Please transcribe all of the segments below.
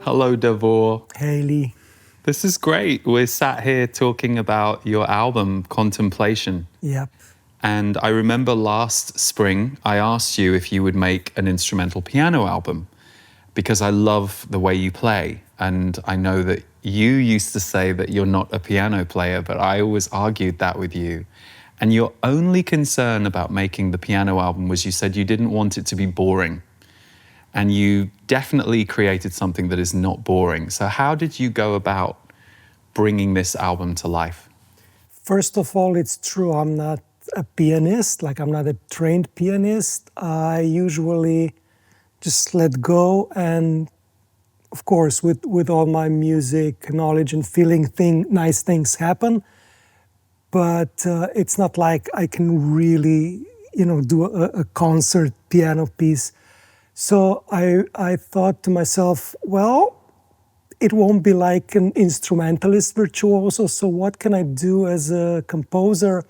Hello, Davor. Hey, Lee. This is great. We're sat here talking about your album, Contemplation. Yep. And I remember last spring, I asked you if you would make an instrumental piano album because I love the way you play. And I know that you used to say that you're not a piano player, but I always argued that with you. And your only concern about making the piano album was you said you didn't want it to be boring. And you definitely created something that is not boring. So how did you go about bringing this album to life? First of all, it's true, I'm not a pianist, I'm not a trained pianist. I usually just let go, and of course, with all my music knowledge and feeling nice things happen. But it's not like I can really, do a concert piano piece. So I thought to myself, well, it won't be like an instrumentalist virtuoso, so what can I do as a composer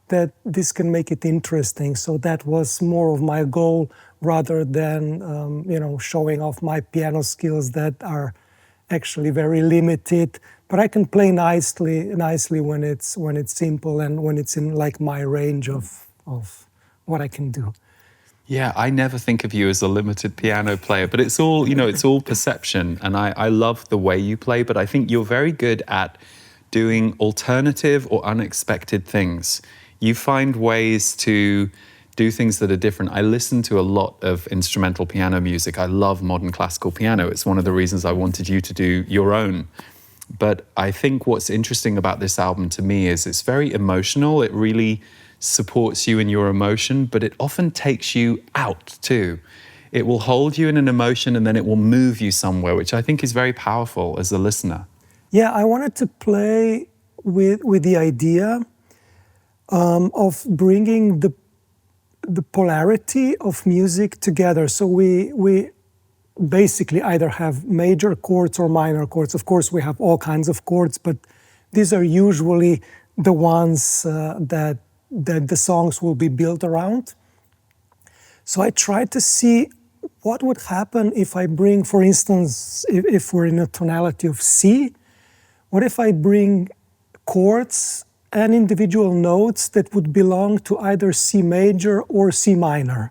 that this can make it interesting? So that was more of my goal rather than, showing off my piano skills that are actually very limited. But I can play nicely when it's simple and when it's in my range of what I can do. Yeah, I never think of you as a limited piano player, but it's all, it's all perception. And I love the way you play, but I think you're very good at doing alternative or unexpected things. You find ways to do things that are different. I listen to a lot of instrumental piano music. I love modern classical piano. It's one of the reasons I wanted you to do your own. But I think what's interesting about this album to me is it's very emotional. It really supports you in your emotion, but it often takes you out too. It will hold you in an emotion and then it will move you somewhere, which I think is very powerful as a listener. Yeah, I wanted to play with the idea of bringing the polarity of music together. So we basically either have major chords or minor chords. Of course, we have all kinds of chords, but these are usually the ones that the songs will be built around. So I tried to see what would happen if I bring, for instance, if we're in a tonality of C, what if I bring chords and individual notes that would belong to either C major or C minor?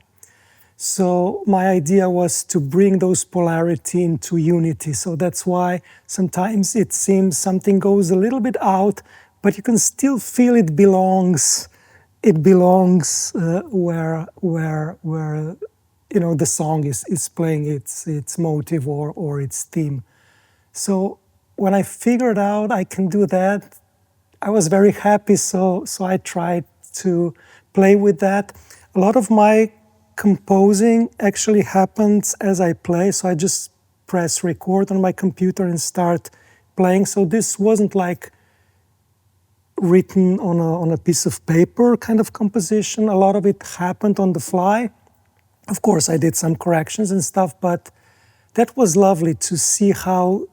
So my idea was to bring those polarity into unity. So that's why sometimes it seems something goes a little bit out, but you can still feel it belongs. It belongs where the song is playing its motive or its theme. So when I figured out I can do that, I was very happy. So I tried to play with that. A lot of my composing actually happens as I play. So I just press record on my computer and start playing. So this wasn't like written on a piece of paper kind of composition. A lot of it happened on the fly. Of course, I did some corrections and stuff, but that was lovely to see how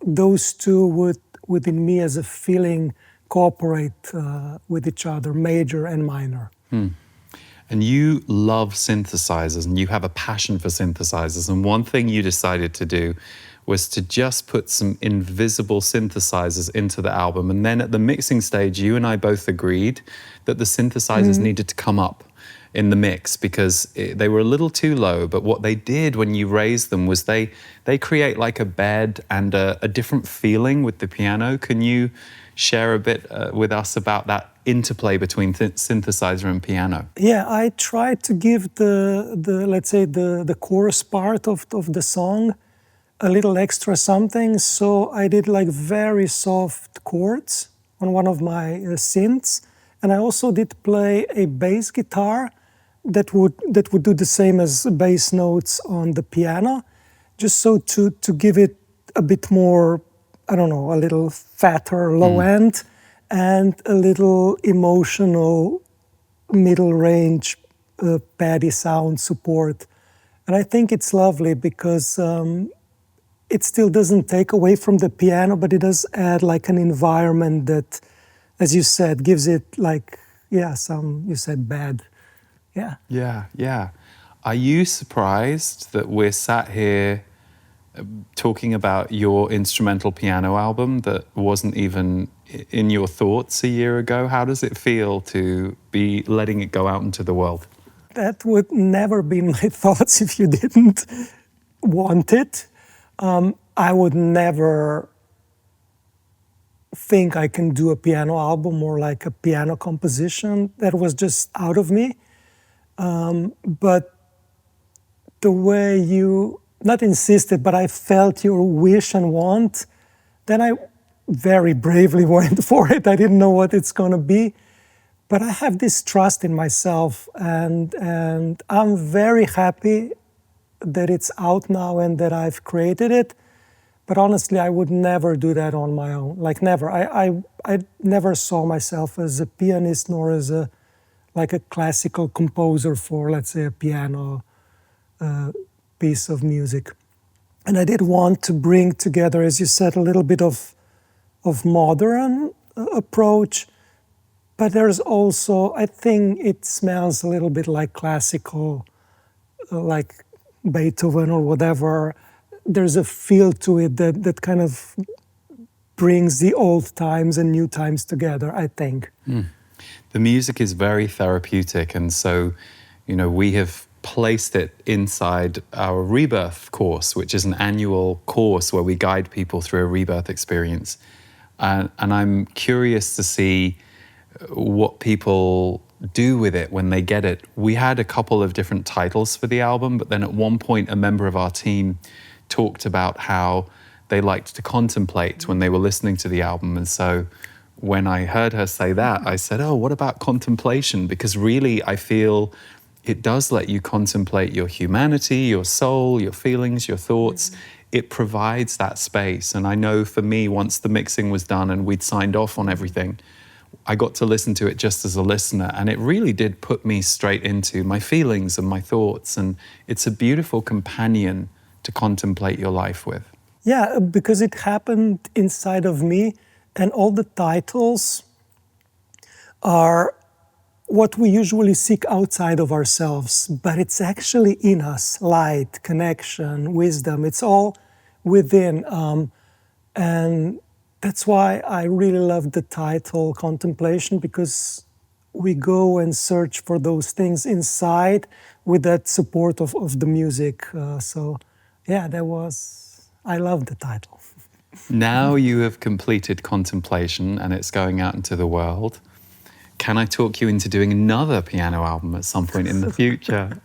those two would, within me as a feeling, cooperate with each other, major and minor. And you love synthesizers and you have a passion for synthesizers. And one thing you decided to do was to just put some invisible synthesizers into the album. And then at the mixing stage, you and I both agreed that the synthesizers needed to come up in the mix because they were a little too low. But what they did when you raised them was they create like a bed and a different feeling with the piano. Can you share a bit with us about that interplay between synthesizer and piano? Yeah, I tried to give let's say the chorus part of the song a little extra something. So I did very soft chords on one of my synths, and I also did play a bass guitar that would do the same as bass notes on the piano, just so to give it a bit more, I don't know, a little fatter low end and a little emotional middle range paddy sound support. And I think it's lovely because it still doesn't take away from the piano, but it does add an environment that, as you said, gives it you said bad. Yeah. Yeah. Are you surprised that we're sat here talking about your instrumental piano album that wasn't even in your thoughts a year ago. How does it feel to be letting it go out into the world? That would never be my thoughts if you didn't want it. I would never think I can do a piano album or like a piano composition. That was just out of me. But the way you, not insisted, but I felt your wish and want, then I very bravely went for it. I didn't know what it's going to be. But I have this trust in myself, and I'm very happy that it's out now and that I've created it. But honestly, I would never do that on my own. Like never. I never saw myself as a pianist nor as a classical composer for, let's say, a piano piece of music. And I did want to bring together, as you said, a little bit of modern approach. But there's also, I think it smells a little bit like classical, like Beethoven or whatever. There's a feel to it that kind of brings the old times and new times together, I think. The music is very therapeutic, and so, we have placed it inside our Rebirth course, which is an annual course where we guide people through a rebirth experience. And I'm curious to see what people do with it when they get it. We had a couple of different titles for the album, but then at one point a member of our team talked about how they liked to contemplate when they were listening to the album. And so when I heard her say that, I said, oh, what about contemplation? Because really I feel it does let you contemplate your humanity, your soul, your feelings, your thoughts. It provides that space. And I know for me, once the mixing was done and we'd signed off on everything, I got to listen to it just as a listener, and it really did put me straight into my feelings and my thoughts, and it's a beautiful companion to contemplate your life with. Yeah, because it happened inside of me, and all the titles are what we usually seek outside of ourselves, but it's actually in us: light, connection, wisdom. It's all within, and that's why I really love the title Contemplation, because we go and search for those things inside with that support of the music. So yeah, I love the title. Now you have completed Contemplation and it's going out into the world. Can I talk you into doing another piano album at some point in the future?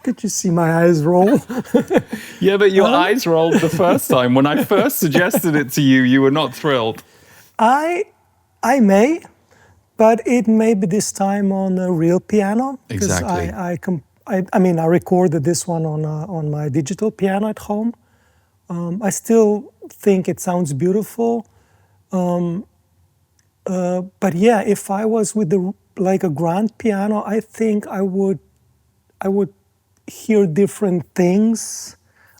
Did you see my eyes roll? Yeah, but your eyes rolled the first time. When I first suggested it to you, you were not thrilled. I may, but it may be this time on a real piano. Exactly. I recorded this one on my digital piano at home. I still think it sounds beautiful. But yeah, if I was with a grand piano, I think I would hear different things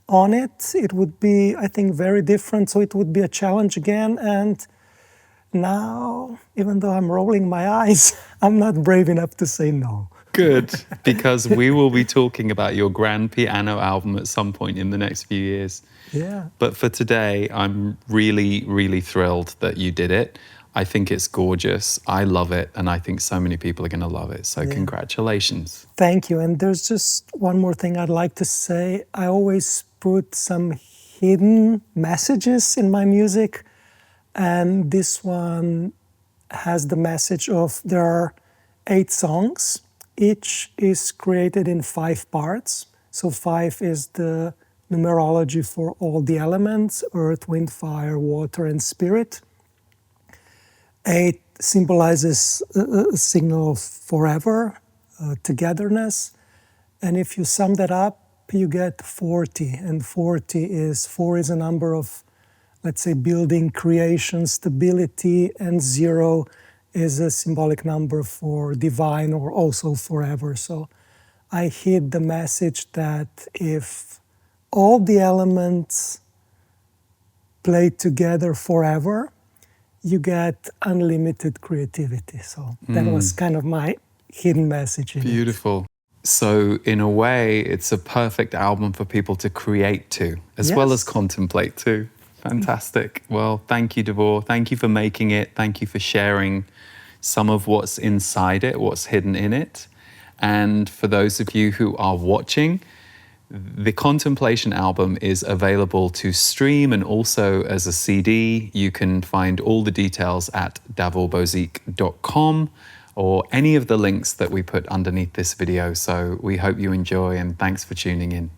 on it. It would be, I think, very different. So it would be a challenge again. And now, even though I'm rolling my eyes, I'm not brave enough to say no. Good, because we will be talking about your grand piano album at some point in the next few years. Yeah. But for today, I'm really, really thrilled that you did it. I think it's gorgeous. I love it. And I think so many people are going to love it. So congratulations. Thank you. And there's just one more thing I'd like to say. I always put some hidden messages in my music. And this one has the message of there are 8 songs. Each is created in 5 parts. So 5 is the numerology for all the elements: earth, wind, fire, water, and spirit. 8 symbolizes a signal of forever, togetherness. And if you sum that up, you get 40. And 4 is a number of, let's say, building, creation, stability, and 0 is a symbolic number for divine or also forever. So I hid the message that if all the elements play together forever, you get unlimited creativity. So that was kind of my hidden message in it. Beautiful. So in a way, it's a perfect album for people to create to, as well as Yes. contemplate to. Fantastic. Well, thank you, Davor. Thank you for making it. Thank you for sharing some of what's inside it, what's hidden in it. And for those of you who are watching, the Contemplation album is available to stream and also as a CD. You can find all the details at davorbozique.com or any of the links that we put underneath this video. So we hope you enjoy, and thanks for tuning in.